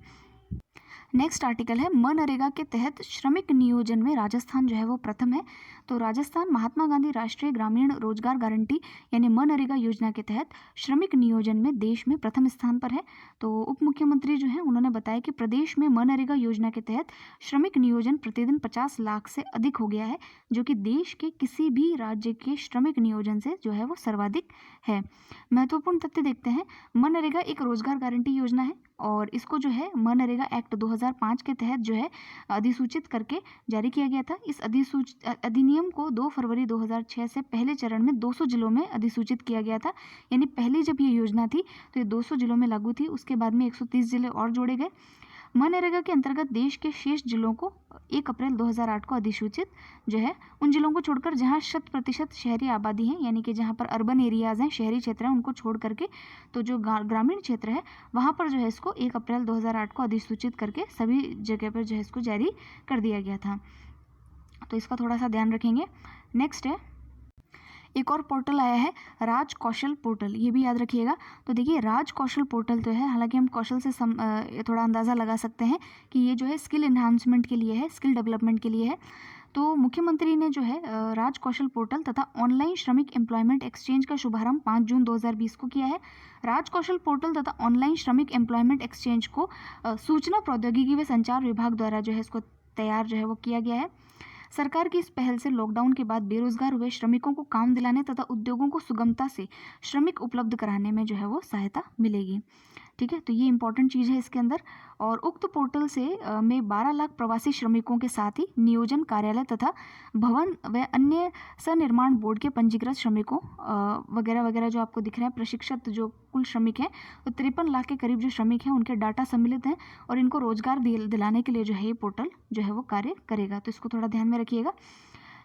[SPEAKER 1] नेक्स्ट आर्टिकल है मनरेगा के तहत श्रमिक नियोजन में राजस्थान जो है वो प्रथम है। तो राजस्थान महात्मा गांधी राष्ट्रीय ग्रामीण रोजगार गारंटी यानी मनरेगा योजना के तहत श्रमिक नियोजन में देश में प्रथम स्थान पर है। तो उप मुख्यमंत्री जो है उन्होंने बताया कि प्रदेश में मनरेगा योजना के तहत श्रमिक नियोजन प्रतिदिन 50 लाख से अधिक हो गया है, जो कि देश के किसी भी राज्य के श्रमिक नियोजन से जो है वो सर्वाधिक है। महत्वपूर्ण तथ्य देखते हैं, मनरेगा एक रोजगार गारंटी योजना है और इसको जो है मनरेगा एक्ट 2005 के तहत जो है अधिसूचित करके जारी किया गया था। इस अधिनियम को 2 फरवरी 2006 से पहले चरण में 200 जिलों में अधिसूचित किया गया था। यानी पहले जब ये योजना थी तो ये 200 जिलों में लागू थी, उसके बाद में 130 जिले और जोड़े गए। मनरेगा के अंतर्गत देश के शेष जिलों को 1 अप्रैल 2008 को अधिसूचित जो है उन जिलों को छोड़कर जहां 100% शहरी आबादी है, यानी कि जहां पर अर्बन एरियाज़ हैं, शहरी क्षेत्र हैं, उनको छोड़ करके तो जो ग्रामीण क्षेत्र है वहां पर जो है इसको 1 अप्रैल 2008 को अधिसूचित करके सभी जगह पर जो है इसको जारी कर दिया गया था। तो इसका थोड़ा सा ध्यान रखेंगे। नेक्स्ट है एक और पोर्टल आया है राज कौशल पोर्टल, ये भी याद रखिएगा। तो देखिए राज कौशल पोर्टल तो है, हालांकि हम कौशल से थोड़ा अंदाज़ा लगा सकते हैं कि ये जो है स्किल एनहांसमेंट के लिए है, स्किल डेवलपमेंट के लिए है। तो मुख्यमंत्री ने जो है राज कौशल पोर्टल तथा ऑनलाइन श्रमिक एम्प्लॉयमेंट एक्सचेंज का शुभारंभ 5 जून 2020 को किया है। राज कौशल पोर्टल तथा ऑनलाइन श्रमिक एम्प्लॉयमेंट एक्सचेंज को सूचना प्रौद्योगिकी व संचार विभाग द्वारा जो है इसको तैयार जो है वो किया गया है। सरकार की इस पहल से लॉकडाउन के बाद बेरोजगार हुए श्रमिकों को काम दिलाने तथा उद्योगों को सुगमता से श्रमिक उपलब्ध कराने में जो है वो सहायता मिलेगी। ठीक है, तो ये इंपॉर्टेंट चीज़ है इसके अंदर। और उक्त पोर्टल से में 12 लाख प्रवासी श्रमिकों के साथ ही नियोजन कार्यालय तथा भवन व अन्य सनिर्माण बोर्ड के पंजीकृत श्रमिकों वगैरह वगैरह जो आपको दिख रहे हैं प्रशिक्षित जो कुल श्रमिक हैं, तो 53 लाख के करीब जो श्रमिक हैं उनके डाटा सम्मिलित हैं और इनको रोजगार दिलाने के लिए जो है ये पोर्टल जो है वो कार्य करेगा। तो इसको थोड़ा ध्यान में रखिएगा।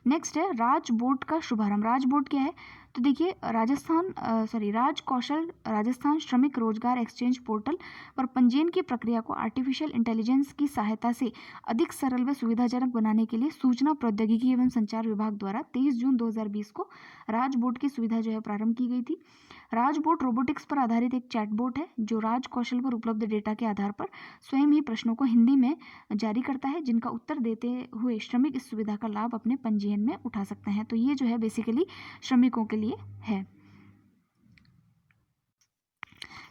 [SPEAKER 1] नेक्स्ट है राज बोर्ड का शुभारंभ। राज बोर्ड क्या है? तो देखिए राज कौशल राजस्थान श्रमिक रोजगार एक्सचेंज पोर्टल पर पंजीयन की प्रक्रिया को आर्टिफिशियल इंटेलिजेंस की सहायता से अधिक सरल व सुविधाजनक बनाने के लिए सूचना प्रौद्योगिकी एवं संचार विभाग द्वारा 23 जून 2020 को राज बोर्ड की सुविधा जो है प्रारंभ की गई थी। राज बोर्ड रोबोटिक्स पर आधारित एक चैटबोट है जो राज कौशल पर उपलब्ध डेटा के आधार पर स्वयं ही प्रश्नों को हिंदी में जारी करता है, जिनका उत्तर देते हुए श्रमिक इस सुविधा का लाभ अपने पंजीयन में उठा सकते हैं। तो ये जो है बेसिकली श्रमिकों के लिए है।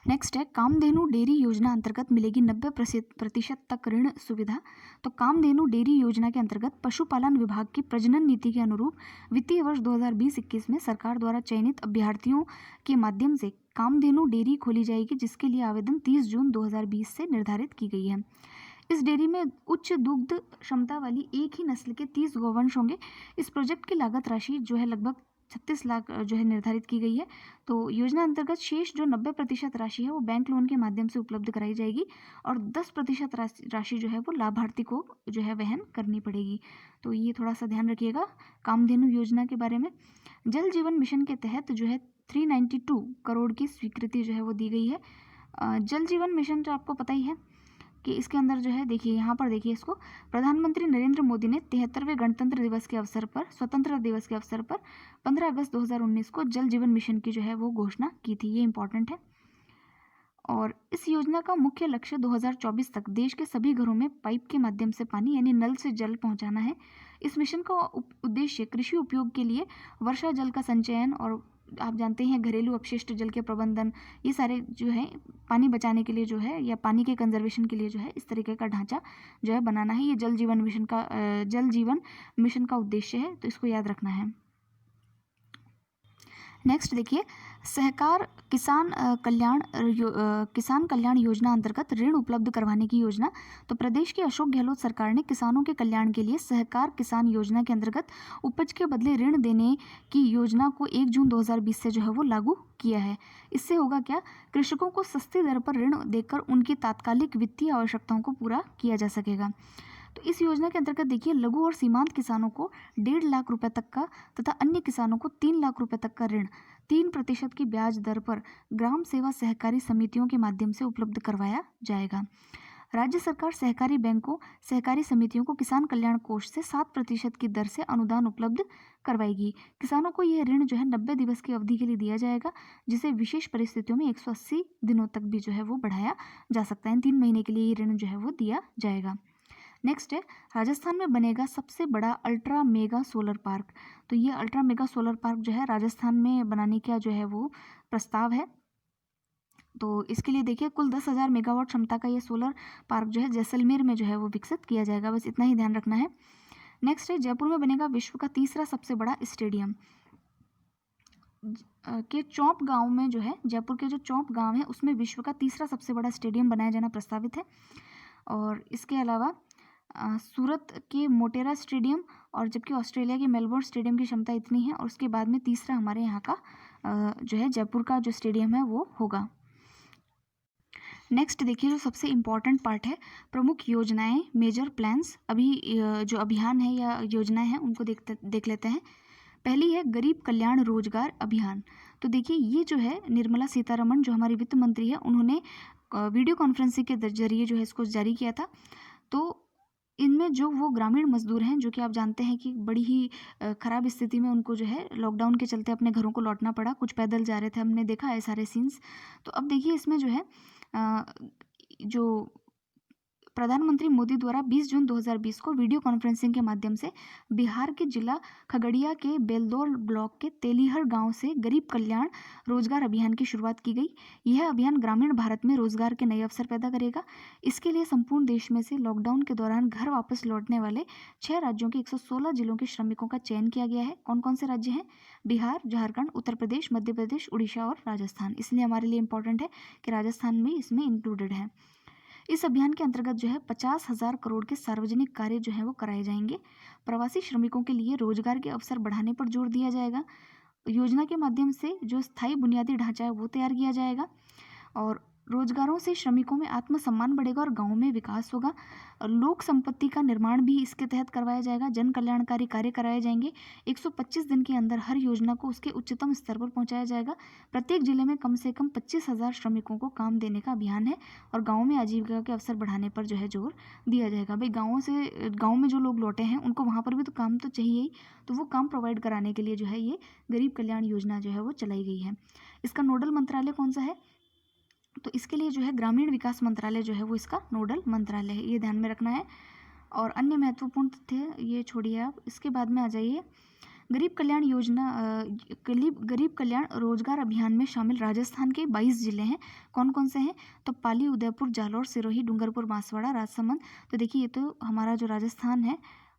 [SPEAKER 1] नेक्स्ट है कामधेनु डेयरी योजना अंतर्गत मिलेगी 90% तक ऋण सुविधा। तो कामधेनु डेयरी योजना के अंतर्गत पशुपालन विभाग की प्रजनन नीति के अनुरूप वित्तीय वर्ष 2020-21 में सरकार द्वारा चयनित अभ्यर्थियों के माध्यम से कामधेनु डेयरी खोली जाएगी, जिसके लिए आवेदन 30 जून 2020 से निर्धारित की गई है। इस डेयरी में उच्च दुग्ध क्षमता वाली एक ही नस्ल के 30 गौवंश होंगे। इस प्रोजेक्ट की लागत राशि जो है लगभग 36 लाख जो है निर्धारित की गई है। तो योजना अंतर्गत शेष जो 90% राशि है वो बैंक लोन के माध्यम से उपलब्ध कराई जाएगी और 10% राशि जो है वो लाभार्थी को जो है वहन करनी पड़ेगी। तो ये थोड़ा सा ध्यान रखिएगा कामधेनु योजना के बारे में। जल जीवन मिशन के तहत जो है 392 करोड़ की स्वीकृति जो है वो दी गई है। जल जीवन मिशन तो आपको पता ही है कि इसके अंदर जो है देखिए यहाँ पर देखिए इसको प्रधानमंत्री नरेंद्र मोदी ने 73वें गणतंत्र दिवस के अवसर पर स्वतंत्रता दिवस के अवसर पर 15 अगस्त 2019 को जल जीवन मिशन की जो है वो घोषणा की थी। ये इंपॉर्टेंट है। और इस योजना का मुख्य लक्ष्य 2024 तक देश के सभी घरों में पाइप के माध्यम से पानी यानी नल से जल पहुंचाना है। इस मिशन का उद्देश्य कृषि उपयोग के लिए वर्षा जल का संचयन और आप जानते हैं घरेलू अपशिष्ट जल के प्रबंधन, ये सारे जो है पानी बचाने के लिए जो है या पानी के कंजर्वेशन के लिए जो है इस तरीके का ढांचा जो है बनाना है। ये जल जीवन मिशन का उद्देश्य है, तो इसको याद रखना है। नेक्स्ट देखिए सहकार किसान कल्याण योजना अंतर्गत ऋण उपलब्ध करवाने की योजना। तो प्रदेश की अशोक गहलोत सरकार ने किसानों के कल्याण के लिए सहकार किसान योजना के अंतर्गत उपज के बदले ऋण देने की योजना को 1 जून 2020 से जो है वो लागू किया है। इससे होगा क्या, कृषकों को सस्ती दर पर ऋण देकर उनकी तात्कालिक वित्तीय आवश्यकताओं को पूरा किया जा सकेगा। तो इस योजना के अंतर्गत देखिए लघु और सीमांत किसानों को 1.5 लाख रुपए तक का तथा अन्य किसानों को 3 लाख रुपए तक का ऋण 3% की ब्याज दर पर ग्राम सेवा सहकारी समितियों के माध्यम से उपलब्ध करवाया जाएगा। राज्य सरकार सहकारी बैंकों सहकारी समितियों को किसान कल्याण कोष से 7% की दर से अनुदान उपलब्ध करवाएगी। किसानों को यह ऋण जो है 90 दिवस की अवधि के लिए दिया जाएगा, जिसे विशेष परिस्थितियों में 180 दिनों तक भी जो है वो बढ़ाया जा सकता है। 3 महीने के लिए ये ऋण जो है वो दिया जाएगा। नेक्स्ट है राजस्थान में बनेगा सबसे बड़ा अल्ट्रा मेगा सोलर पार्क। तो ये अल्ट्रा मेगा सोलर पार्क जो है राजस्थान में बनाने का जो है वो प्रस्ताव है। तो इसके लिए देखिए कुल 10,000 मेगावाट क्षमता का ये सोलर पार्क जो है जैसलमेर में जो है वो विकसित किया जाएगा। बस इतना ही ध्यान रखना है। नेक्स्ट है जयपुर में बनेगा विश्व का तीसरा सबसे बड़ा स्टेडियम। के चौप गांव में जो है जयपुर के जो चौप गांव है उसमें विश्व का तीसरा सबसे बड़ा स्टेडियम बनाया जाना प्रस्तावित है। और इसके अलावा सूरत के मोटेरा स्टेडियम और जबकि ऑस्ट्रेलिया के मेलबोर्न स्टेडियम की क्षमता इतनी है और उसके बाद में तीसरा हमारे यहाँ का जो है जयपुर का जो स्टेडियम है वो होगा। नेक्स्ट देखिए जो सबसे इम्पॉर्टेंट पार्ट है प्रमुख योजनाएं मेजर प्लान्स। अभी जो अभियान है या योजनाएं हैं उनको देख लेते हैं। पहली है गरीब कल्याण रोजगार अभियान। तो देखिए ये जो है निर्मला सीतारमण जो हमारी वित्त मंत्री है उन्होंने वीडियो कॉन्फ्रेंसिंग के जरिए जो है इसको जारी किया था। तो इनमें जो वो ग्रामीण मजदूर हैं जो कि आप जानते हैं कि बड़ी ही ख़राब स्थिति में उनको जो है लॉकडाउन के चलते अपने घरों को लौटना पड़ा, कुछ पैदल जा रहे थे, हमने देखा है सारे सीन्स। तो अब देखिए इसमें जो है जो प्रधानमंत्री मोदी द्वारा 20 जून 2020 को वीडियो कॉन्फ्रेंसिंग के माध्यम से बिहार के जिला खगड़िया के बेलदौर ब्लॉक के तेलीहर गांव से गरीब कल्याण रोजगार अभियान की शुरुआत की गई। यह अभियान ग्रामीण भारत में रोजगार के नए अवसर पैदा करेगा। इसके लिए संपूर्ण देश में से लॉकडाउन के दौरान घर वापस लौटने वाले 6 राज्यों के 116 जिलों के श्रमिकों का चयन किया गया है। कौन कौन से राज्य हैं? बिहार, झारखंड, उत्तर प्रदेश, मध्य प्रदेश, उड़ीसा और राजस्थान। इसलिए हमारे लिए इंपॉर्टेंट है कि राजस्थान भी इसमें इंक्लूडेड है। इस अभियान के अंतर्गत जो है 50,000 करोड़ के सार्वजनिक कार्य जो है वो कराए जाएंगे। प्रवासी श्रमिकों के लिए रोजगार के अवसर बढ़ाने पर जोर दिया जाएगा। योजना के माध्यम से जो स्थायी बुनियादी ढांचा है वो तैयार किया जाएगा और रोजगारों से श्रमिकों में आत्मसम्मान बढ़ेगा और गांव में विकास होगा। लोक संपत्ति का निर्माण भी इसके तहत करवाया जाएगा। जन कल्याणकारी कार्य कराए जाएंगे। 125 दिन के अंदर हर योजना को उसके उच्चतम स्तर पर पहुंचाया जाएगा। प्रत्येक जिले में कम से कम 25,000 श्रमिकों को काम देने का अभियान है और गाँव में आजीविका के अवसर बढ़ाने पर जो है जोर दिया जाएगा। भाई गाँव में जो लोग लौटे हैं उनको वहाँ पर भी तो काम तो चाहिए ही, तो वो काम प्रोवाइड कराने के लिए जो है ये गरीब कल्याण योजना जो है वो चलाई गई है। इसका नोडल मंत्रालय कौन सा है? तो इसके लिए जो है ग्रामीण विकास मंत्रालय जो है वो इसका नोडल मंत्रालय है, ये ध्यान में रखना है। और अन्य महत्वपूर्ण तथ्य ये छोड़िए आप, इसके बाद में आ जाइए। गरीब कल्याण योजना गरीब कल्याण रोजगार अभियान में शामिल राजस्थान के 22 जिले हैं। कौन कौन से हैं? तो पाली, उदयपुर, जालौर, सिरोही, डूंगरपुर, बांसवाड़ा, राजसमंद। तो देखिए ये तो हमारा जो राजस्थान है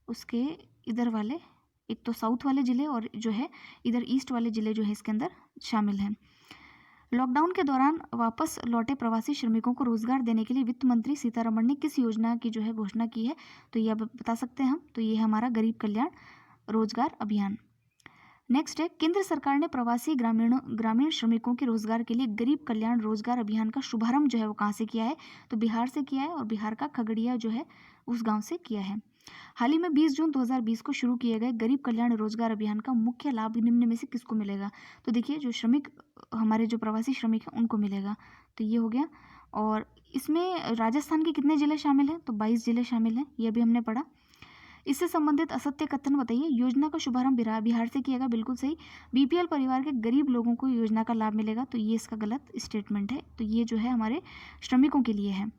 [SPEAKER 1] उसके इधर वाले, एक तो साउथ वाले ज़िले और जो है इधर ईस्ट वाले ज़िले जो है इसके अंदर शामिल हैं। लॉकडाउन के दौरान वापस लौटे प्रवासी श्रमिकों को रोजगार देने के लिए वित्त मंत्री सीतारमण ने किस योजना की जो है घोषणा की है? तो ये अब बता सकते हैं हम, तो ये है हमारा गरीब कल्याण रोजगार अभियान। नेक्स्ट है, केंद्र सरकार ने प्रवासी ग्रामीण श्रमिकों के रोजगार के लिए गरीब कल्याण रोजगार अभियान का शुभारंभ जो है वो कहाँ से किया है? तो बिहार से किया है और बिहार का खगड़िया जो है उस गांव से किया है। हाल ही में 20 जून 2020 को शुरू किए गए गरीब कल्याण रोजगार अभियान का मुख्य लाभ निम्न में से किसको मिलेगा? तो देखिए जो श्रमिक हमारे जो प्रवासी श्रमिक हैं उनको मिलेगा। तो ये हो गया। और इसमें राजस्थान के कितने जिले शामिल हैं? तो 22 जिले शामिल हैं, ये भी हमने पढ़ा। इससे संबंधित असत्य कथन बताइए। योजना का शुभारंभ बिहार से किया गया, बिल्कुल सही। बीपीएल परिवार के गरीब लोगों को योजना का लाभ मिलेगा, तो ये इसका गलत स्टेटमेंट है। तो ये जो है हमारे श्रमिकों के लिए है।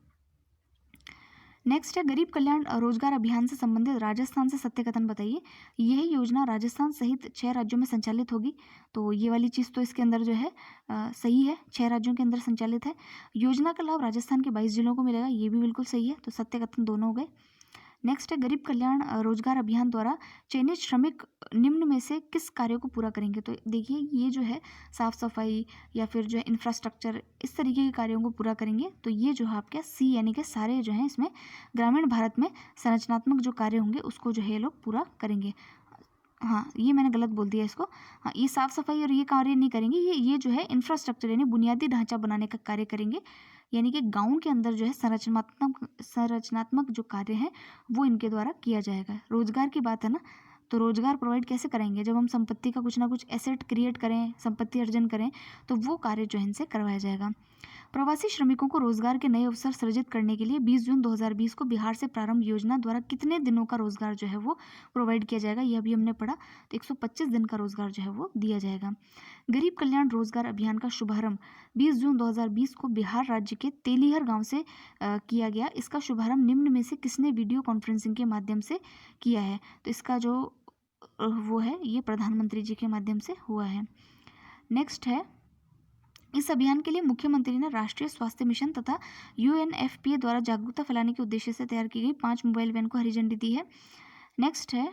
[SPEAKER 1] नेक्स्ट है, गरीब कल्याण रोजगार अभियान से संबंधित राजस्थान से सत्य कथन बताइए। यह योजना राजस्थान सहित 6 राज्यों में संचालित होगी। तो ये वाली चीज़ तो इसके अंदर जो है सही है, 6 राज्यों के अंदर संचालित है। योजना का लाभ राजस्थान के 22 जिलों को मिलेगा, ये भी बिल्कुल सही है। तो सत्य कथन दोनों हो गए। नेक्स्ट है, गरीब कल्याण रोजगार अभियान द्वारा चयनित श्रमिक निम्न में से किस कार्य को पूरा करेंगे? तो देखिए ये जो है साफ सफाई या फिर जो है इंफ्रास्ट्रक्चर, इस तरीके के कार्यों को पूरा करेंगे। तो ये जो है आपके सी यानी कि सारे जो है इसमें ग्रामीण भारत में संरचनात्मक जो कार्य होंगे उसको जो है ये लोग पूरा करेंगे। हाँ, ये मैंने गलत बोल दिया इसको। हाँ, ये साफ सफाई और ये कार्य नहीं करेंगे, ये जो है इंफ्रास्ट्रक्चर यानी बुनियादी ढांचा बनाने का कार्य करेंगे। यानी कि गांव के अंदर जो है संरचनात्मक जो कार्य है वो इनके द्वारा किया जाएगा। रोजगार की बात है ना, तो रोजगार प्रोवाइड कैसे करेंगे? जब हम संपत्ति का कुछ ना कुछ एसेट क्रिएट करें, संपत्ति अर्जन करें, तो वो कार्य जो है इनसे करवाया जाएगा। प्रवासी श्रमिकों को रोजगार के नए अवसर सृजित करने के लिए 20 जून 2020 को बिहार से प्रारंभ योजना द्वारा कितने दिनों का रोजगार जो है वो प्रोवाइड किया जाएगा? यह भी हमने पढ़ा। तो 125 दिन का रोजगार जो है वो दिया जाएगा। गरीब कल्याण रोजगार अभियान का शुभारंभ 20 जून 2020 को बिहार राज्य के तेलीहर गांव से किया गया। इसका शुभारंभ निम्न में से किसने वीडियो कॉन्फ्रेंसिंग के माध्यम से किया है? तो इसका जो वो है ये प्रधानमंत्री जी के माध्यम से हुआ है। नेक्स्ट है, इस अभियान के लिए मुख्यमंत्री ने राष्ट्रीय स्वास्थ्य मिशन तथा यूएनएफपीए द्वारा जागरूकता फैलाने के उद्देश्य से तैयार की गई 5 मोबाइल वैन को हरी झंडी दी है। नेक्स्ट है,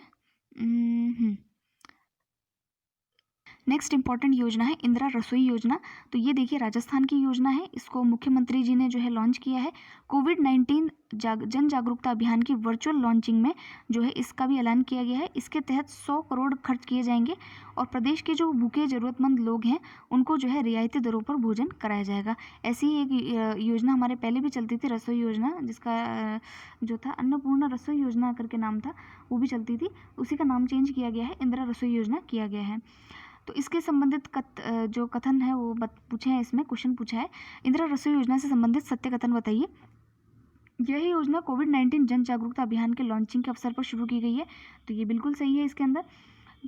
[SPEAKER 1] नेक्स्ट इंपॉर्टेंट योजना है इंदिरा रसोई योजना। तो ये देखिए राजस्थान की योजना है, इसको मुख्यमंत्री जी ने जो है लॉन्च किया है। कोविड-19 जन जागरूकता अभियान की वर्चुअल लॉन्चिंग में जो है इसका भी ऐलान किया गया है। इसके तहत 100 करोड़ खर्च किए जाएंगे और प्रदेश के जो भूखे ज़रूरतमंद लोग हैं उनको जो है रियायती दरों पर भोजन कराया जाएगा। ऐसी ही एक योजना हमारे पहले भी चलती थी, रसोई योजना, जिसका जो था अन्नपूर्णा रसोई योजना करके नाम था, वो भी चलती थी। उसी का नाम चेंज किया गया है, इंदिरा रसोई योजना किया गया है। तो इसके संबंधित जो कथन है वो पूछे हैं, इसमें क्वेश्चन पूछा है, इंदिरा रसोई योजना से संबंधित सत्य कथन बताइए। यह योजना कोविड-19 जन जागरूकता अभियान के लॉन्चिंग के अवसर पर शुरू की गई है। तो ये बिल्कुल सही है। इसके अंदर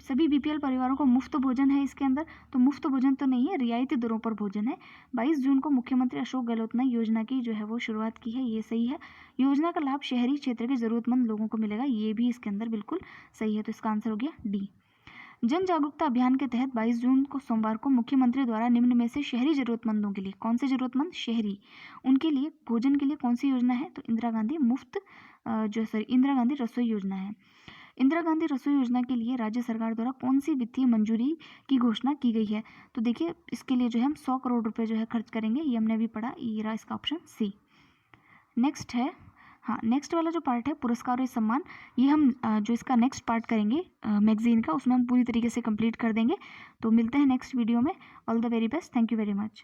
[SPEAKER 1] सभी बीपीएल परिवारों को मुफ्त भोजन है इसके अंदर, तो मुफ्त भोजन तो नहीं है, रियायती दरों पर भोजन है। 22 जून को मुख्यमंत्री अशोक गहलोत ने योजना की जो है वो शुरुआत की है, ये सही है। योजना का लाभ शहरी क्षेत्र के जरूरतमंद लोगों को मिलेगा, ये भी इसके अंदर बिल्कुल सही है। तो इसका आंसर हो गया डी। जन जागरूकता अभियान के तहत 22 जून को सोमवार को मुख्यमंत्री द्वारा निम्न में से शहरी जरूरतमंदों के लिए, कौन से जरूरतमंद? शहरी, उनके लिए भोजन के लिए कौन सी योजना है? तो इंदिरा गांधी रसोई योजना है। इंदिरा गांधी रसोई योजना के लिए राज्य सरकार द्वारा कौन सी वित्तीय मंजूरी की घोषणा की गई है? तो देखिए इसके लिए जो है हम 100 करोड़ रुपए जो है खर्च करेंगे, ये हमने अभी पढ़ा, ये रहा इसका ऑप्शन सी। नेक्स्ट है, हाँ, नेक्स्ट वाला जो पार्ट है पुरस्कार और सम्मान, ये हम जो इसका नेक्स्ट पार्ट करेंगे मैगजीन का, उसमें हम पूरी तरीके से कंप्लीट कर देंगे। तो मिलते हैं नेक्स्ट वीडियो में। All the very best, thank you very much.